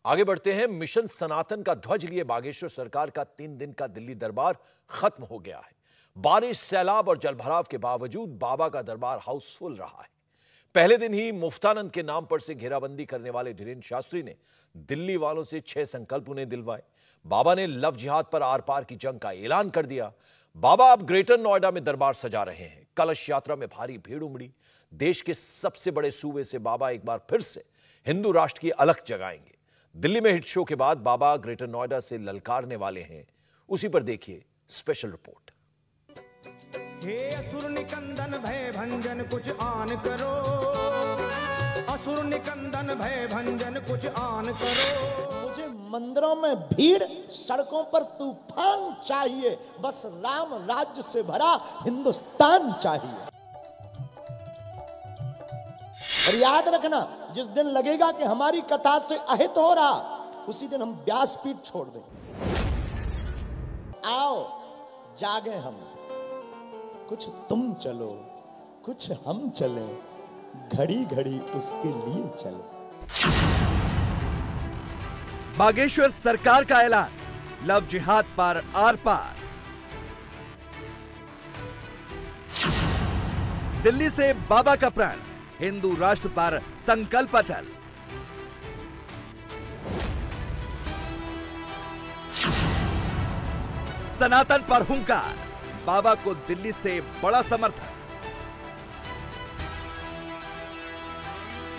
आगे बढ़ते हैं। मिशन सनातन का ध्वज लिए बागेश्वर सरकार का 3 दिन का दिल्ली दरबार खत्म हो गया है। बारिश, सैलाब और जलभराव के बावजूद बाबा का दरबार हाउसफुल रहा है। पहले दिन ही मुफ्तानंद के नाम पर से घेराबंदी करने वाले धीरेन्द्र शास्त्री ने दिल्ली वालों से 6 संकल्प उन्हें दिलवाए। बाबा ने लव जिहाद पर आर पार की जंग का ऐलान कर दिया। बाबा अब ग्रेटर नोएडा में दरबार सजा रहे हैं। कलश यात्रा में भारी भीड़ उमड़ी। देश के सबसे बड़े सूबे से बाबा एक बार फिर से हिंदू राष्ट्र की अलख जगाएंगे। दिल्ली में हिट शो के बाद बाबा ग्रेटर नोएडा से ललकारने वाले हैं। उसी पर देखिए स्पेशल रिपोर्ट। हे असुर निकंदन भय भंजन कुछ आन करो, असुर निकंदन भय भंजन कुछ आन करो। मुझे मंदिरों में भीड़, सड़कों पर तूफान चाहिए, बस राम राज्य से भरा हिंदुस्तान चाहिए। और याद रखना, जिस दिन लगेगा कि हमारी कथा से अहित हो रहा, उसी दिन हम व्यासपीठ छोड़ दें। आओ जागे हम, कुछ तुम चलो, कुछ हम चले, घड़ी घड़ी उसके लिए चले। बागेश्वर सरकार का ऐलान, लव जिहाद पर आर पार। दिल्ली से बाबा का प्रण, हिंदू राष्ट्र पर संकल्प अटल। सनातन पर हुंकार, बाबा को दिल्ली से बड़ा समर्थन।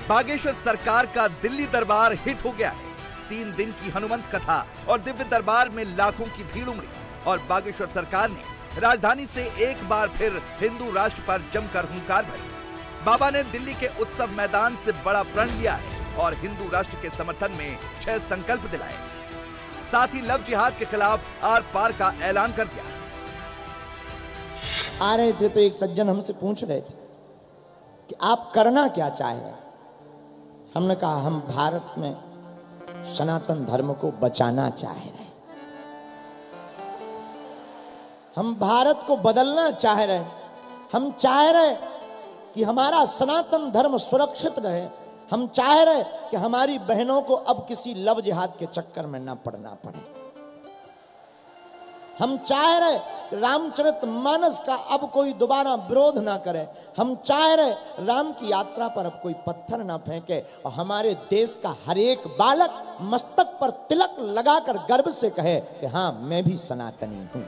बागेश्वर सरकार का दिल्ली दरबार हिट हो गया है। 3 दिन की हनुमंत कथा और दिव्य दरबार में लाखों की भीड़ उमड़ी और बागेश्वर सरकार ने राजधानी से एक बार फिर हिंदू राष्ट्र पर जमकर हुंकार भरी। बाबा ने दिल्ली के उत्सव मैदान से बड़ा प्रण लिया है और हिंदू राष्ट्र के समर्थन में 6 संकल्प दिलाए। साथ ही लव जिहाद के खिलाफ आर पार का ऐलान कर दिया। आ रहे थे तो एक सज्जन हमसे पूछ रहे थे कि आप करना क्या चाह रहे। हमने कहा हम भारत में सनातन धर्म को बचाना चाह रहे, हम भारत को बदलना चाह रहे, हम चाह रहे कि हमारा सनातन धर्म सुरक्षित रहे, हम चाह रहे कि हमारी बहनों को अब किसी लव जिहाद के चक्कर में ना पड़ना पड़े, हम चाह रहे रामचरितमानस का अब कोई दोबारा विरोध ना करे, हम चाह रहे राम की यात्रा पर अब कोई पत्थर ना फेंके और हमारे देश का हर एक बालक मस्तक पर तिलक लगाकर गर्व से कहे कि हाँ मैं भी सनातनी हूं।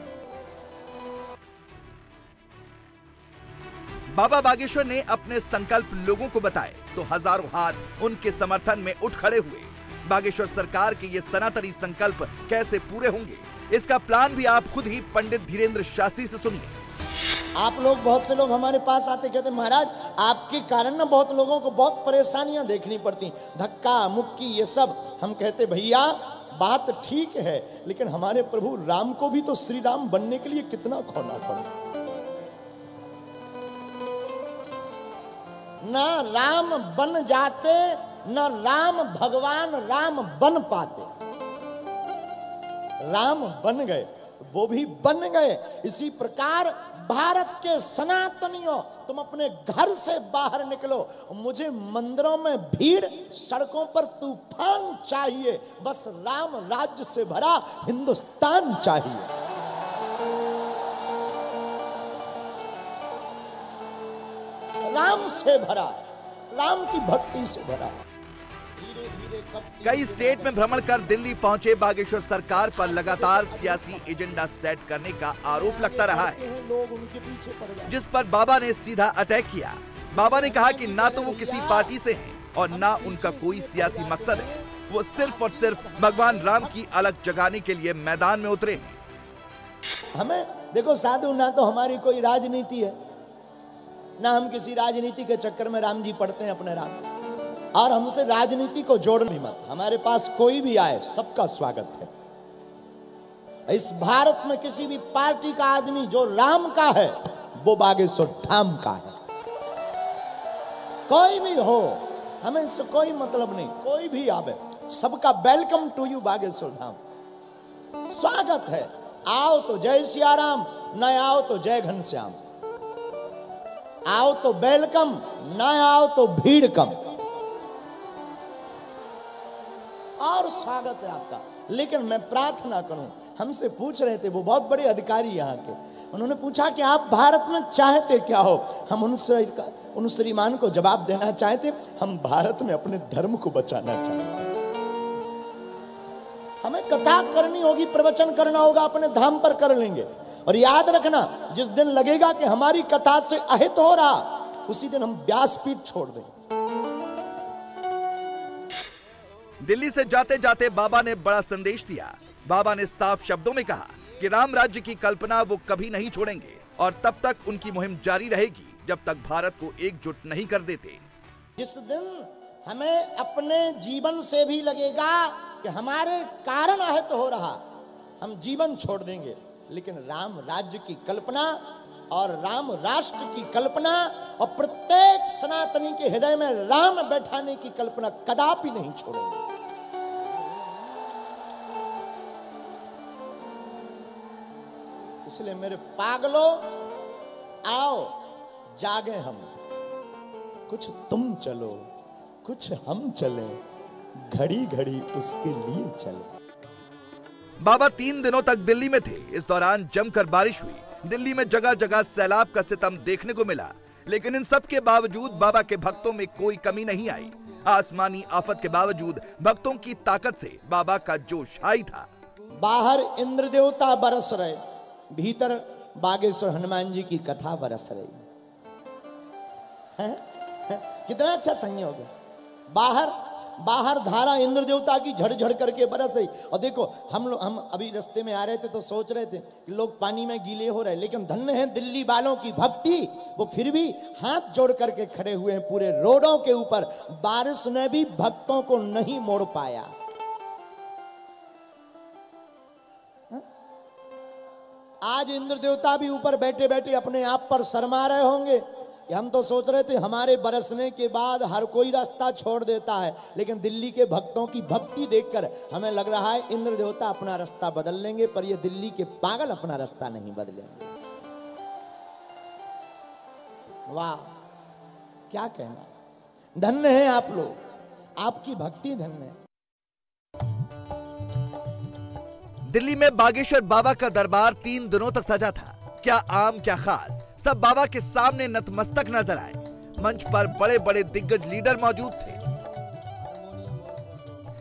बाबा बागेश्वर ने अपने संकल्प लोगों को बताए तो हजारों हाथ उनके समर्थन में उठ खड़े हुए। बागेश्वर सरकार के ये सनातनी संकल्प कैसे पूरे होंगे, इसका प्लान भी आप खुद ही पंडित धीरेन्द्र शास्त्री से सुनिए। आप लोग, बहुत से लोग हमारे पास आते कहते महाराज आपके कारण ना बहुत लोगों को बहुत परेशानियां देखनी पड़ती, धक्का मुक्की ये सब। हम कहते भैया बात ठीक है, लेकिन हमारे प्रभु राम को भी तो श्री राम बनने के लिए कितना खोना पड़ा। ना राम बन जाते, ना राम भगवान राम बन पाते। राम बन गए, वो भी बन गए। इसी प्रकार भारत के सनातनियों, तुम अपने घर से बाहर निकलो। मुझे मंदिरों में भीड़, सड़कों पर तूफान चाहिए, बस राम राज्य से भरा हिंदुस्तान चाहिए। राम से भरा, राम की भक्ति से भरा। कई स्टेट में भ्रमण कर दिल्ली पहुंचे बागेश्वर सरकार पर लगातार सियासी एजेंडा सेट करने का आरोप लगता रहा है, लोग उनके पीछे पड़ गए, जिस पर बाबा ने सीधा अटैक किया। बाबा ने कहा कि ना तो वो किसी पार्टी से हैं और ना उनका कोई सियासी मकसद है, वो सिर्फ और सिर्फ भगवान राम की अलग जगाने के लिए मैदान में उतरे हैं। हमें देखो साधु, ना तो हमारी कोई राजनीति है, ना हम किसी राजनीति के चक्कर में राम जी पढ़ते हैं अपने राम, और हमसे राजनीति को जोड़ना भी मत। हमारे पास कोई भी आए सबका स्वागत है। इस भारत में किसी भी पार्टी का आदमी जो राम का है वो बागेश्वर धाम का है। कोई भी हो, हमें इससे कोई मतलब नहीं, कोई भी आवे, सबका welcome to you Bageshwar Dham, स्वागत है। आओ तो जय सिया राम, न आओ तो जय घनश्याम। आओ तो वेलकम, न आओ तो भीड़ कम। और स्वागत है आपका। लेकिन मैं प्रार्थना करूं, हमसे पूछ रहे थे वो बहुत बड़े अधिकारी यहाँ के, उन्होंने पूछा कि आप भारत में चाहते क्या हो। हम उन श्रीमान को जवाब देना चाहते, हम भारत में अपने धर्म को बचाना चाहते। हमें कथा करनी होगी, प्रवचन करना होगा, अपने धाम पर कर लेंगे। और याद रखना, जिस दिन लगेगा कि हमारी कथा से अहित हो रहा, उसी दिन हम व्यासपीठ छोड़ देंगे। दिल्ली से जाते जाते बाबा ने बड़ा संदेश दिया। बाबा ने साफ शब्दों में कहा कि राम राज्य की कल्पना वो कभी नहीं छोड़ेंगे और तब तक उनकी मुहिम जारी रहेगी जब तक भारत को एकजुट नहीं कर देते। जिस दिन हमें अपने जीवन से भी लगेगा कि हमारे कारण अहित हो रहा, हम जीवन छोड़ देंगे, लेकिन राम राज्य की कल्पना और राम राष्ट्र की कल्पना और प्रत्येक सनातनी के हृदय में राम बैठाने की कल्पना कदापि नहीं छोड़ेंगे। इसलिए मेरे पागलों, आओ जागे हम, कुछ तुम चलो, कुछ हम चले, घड़ी घड़ी उसके लिए चले। बाबा 3 दिनों तक दिल्ली में थे। इस दौरान जमकर बारिश हुई। दिल्ली में जगह जगह सैलाब का सितम देखने को मिला, लेकिन इन सब के बावजूद बाबा के भक्तों में कोई कमी नहीं आई। आसमानी आफत के बावजूद भक्तों की ताकत से बाबा का जोश हाई था। बाहर इंद्र देवता बरस रहे, भीतर बागेश्वर हनुमान जी की कथा बरस रही है। कितना अच्छा संयोग है। बाहर धारा इंद्र देवता की झड़ करके बरस रही। और देखो, हम अभी रास्ते में आ रहे थे तो सोच रहे थे कि लोग पानी में गीले हो रहे, लेकिन धन्य है दिल्ली वालों की भक्ति, वो फिर भी हाथ जोड़ करके खड़े हुए हैं पूरे रोडों के ऊपर। बारिश ने भी भक्तों को नहीं मोड़ पाया। आज इंद्र देवता भी ऊपर बैठे बैठे अपने आप पर शर्मा रहे होंगे कि हम तो सोच रहे थे हमारे बरसने के बाद हर कोई रास्ता छोड़ देता है, लेकिन दिल्ली के भक्तों की भक्ति देखकर हमें लग रहा है इंद्र देवता अपना रास्ता बदल लेंगे, पर ये दिल्ली के पागल अपना रास्ता नहीं बदलेंगे। वाह, क्या कहना। धन्य है आप लोग, आपकी भक्ति धन्य है। दिल्ली में बागेश्वर बाबा का दरबार 3 दिनों तक सजा था। क्या आम क्या खास, सब बाबा के सामने नतमस्तक नजर आए। मंच पर बड़े बड़े दिग्गज लीडर मौजूद थे।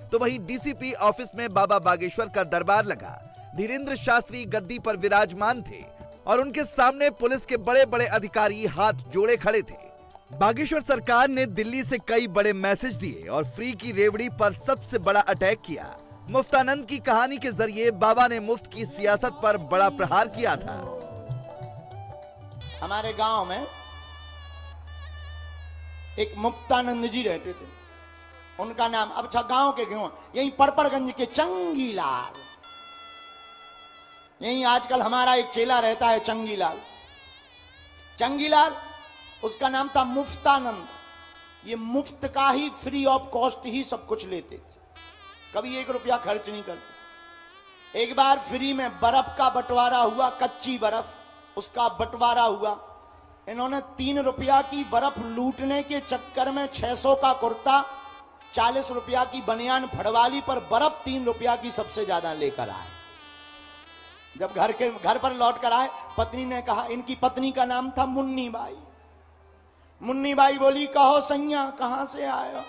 तो वहीं डीसीपी ऑफिस में बाबा बागेश्वर का दरबार लगा। धीरेन्द्र शास्त्री गद्दी पर विराजमान थे और उनके सामने पुलिस के बड़े बड़े अधिकारी हाथ जोड़े खड़े थे। बागेश्वर सरकार ने दिल्ली से कई बड़े मैसेज दिए और फ्री की रेवड़ी पर सबसे बड़ा अटैक किया। मुफ्तानंद की कहानी के जरिए बाबा ने मुफ्त की सियासत पर बड़ा प्रहार किया था। हमारे गांव में एक मुफ्तानंद जी रहते थे। उनका नाम, अब अच्छा गांव के क्यों, यही पड़पड़गंज के चंगीलाल। यही आजकल हमारा एक चेला रहता है चंगीलाल। चंगीलाल, उसका नाम था मुफ्तानंद। ये मुफ्त का ही, फ्री ऑफ कॉस्ट ही सब कुछ लेते थे, कभी 1 रुपया खर्च नहीं करते। एक बार फ्री में बर्फ का बंटवारा हुआ, कच्ची बर्फ, उसका बंटवारा हुआ। इन्होंने 3 रुपया की बर्फ लूटने के चक्कर में 600 का कुर्ता, 40 रुपया की बनियान फड़वाली पर बर्फ 3 रुपया की सबसे ज्यादा लेकर आए। जब घर पर लौट कर आए, पत्नी ने कहा, इनकी पत्नी का नाम था मुन्नी बाई। मुन्नी बाई बोली, कहो सैया कहां से आए हो?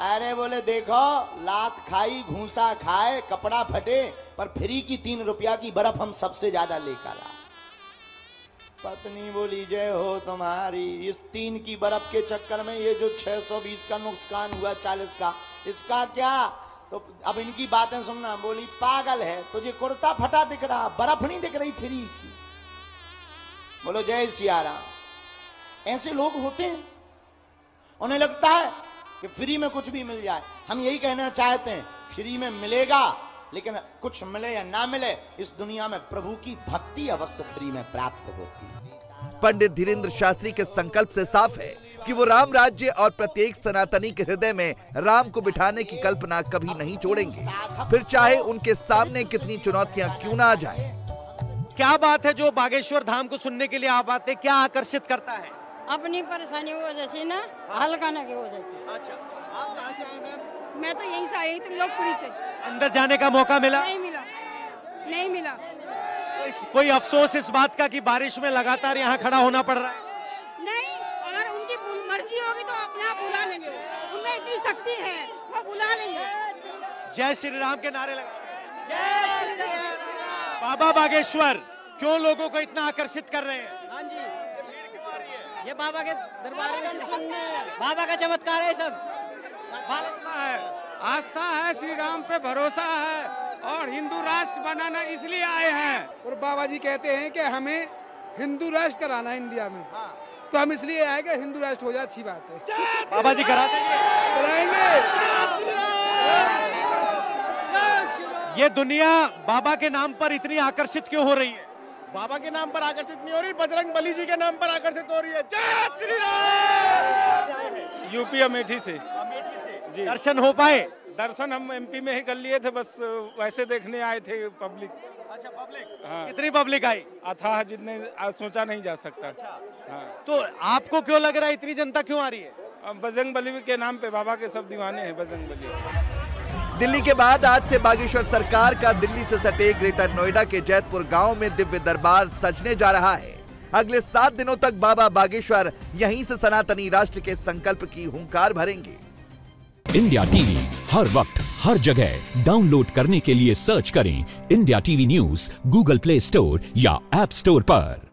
अरे बोले, देखो लात खाई, घूसा खाए, कपड़ा फटे, पर फ्री की 3 रुपया की बर्फ हम सबसे ज्यादा लेकर आए। पत्नी बोली, जय हो तुम्हारी, इस 3 की बर्फ के चक्कर में ये जो 620 का नुकसान हुआ 40 का, इसका क्या? तो अब इनकी बातें सुनना। बोली, पागल है, तुझे कुर्ता फटा दिख रहा, बर्फ नहीं दिख रही फ्री की। बोलो जय सिया राम। ऐसे लोग होते हैं, उन्हें लगता है कि फ्री में कुछ भी मिल जाए। हम यही कहना चाहते हैं, फ्री में मिलेगा, लेकिन कुछ मिले या ना मिले, इस दुनिया में प्रभु की भक्ति अवश्य फ्री में प्राप्त होती है। पंडित धीरेन्द्र शास्त्री के संकल्प से साफ है कि वो राम राज्य और प्रत्येक सनातनी के हृदय में राम को बिठाने की कल्पना कभी नहीं छोड़ेंगे, फिर चाहे उनके सामने कितनी चुनौतियां क्यों ना आ जाएं। क्या बात है जो बागेश्वर धाम को सुनने के लिए आप आते, क्या आकर्षित करता है? अपनी परेशानी की वजह से ना, हल करने की वजह से। अच्छा, आप कहाँ से आए मैम? मैं तो यहीं से आई हूँ, त्रिलोकपुरी से। अंदर जाने का मौका मिला? नहीं मिला, नहीं मिला। कोई अफसोस इस बात का कि बारिश में लगातार यहाँ खड़ा होना पड़ रहा है? नहीं, अगर उनकी मर्जी होगी तो अपने आप बुला लेंगे, उनमें इतनी शक्ति है, वो बुला लेंगे। जय श्री राम के नारे लगा। बाबा बागेश्वर क्यों लोगों को इतना आकर्षित कर रहे हैं? हाँ जी, ये बाबा के दरबार में सुनने, बाबा का चमत्कार है सब। आस्था है, श्री राम पे भरोसा है और हिंदू राष्ट्र बनाना इसलिए आए हैं। और बाबा जी कहते हैं कि हमें हिंदू राष्ट्र कराना है इंडिया में, तो हम इसलिए आए कि हिंदू राष्ट्र हो जाए, अच्छी बात है। बाबा जी करा देंगे, कराएंगे। ये दुनिया बाबा के नाम पर इतनी आकर्षित क्यों हो रही है? बाबा के नाम पर आकर्षित नहीं हो रही, बजरंग बली जी के नाम पर आकर्षित हो रही है। जय श्री राम। यूपी अमेठी से जी। दर्शन हो पाए? दर्शन हम एमपी में ही कर लिए थे, बस वैसे देखने आए थे पब्लिक। अच्छा, पब्लिक? हाँ। कितनी पब्लिक आई? अथाह जितने सोचा नहीं जा सकता। अच्छा। हाँ। तो आपको क्यों लग रहा है इतनी जनता क्यों आ रही है? बजरंग बली के नाम पे बाबा के सब दीवाने हैं बजरंग बली। दिल्ली के बाद आज से बागेश्वर सरकार का दिल्ली से सटे ग्रेटर नोएडा के जैतपुर गांव में दिव्य दरबार सजने जा रहा है। अगले 7 दिनों तक बाबा बागेश्वर यहीं से सनातनी राष्ट्र के संकल्प की हुंकार भरेंगे। इंडिया टीवी हर वक्त हर जगह डाउनलोड करने के लिए सर्च करें India TV news Google play store या ऐप स्टोर पर।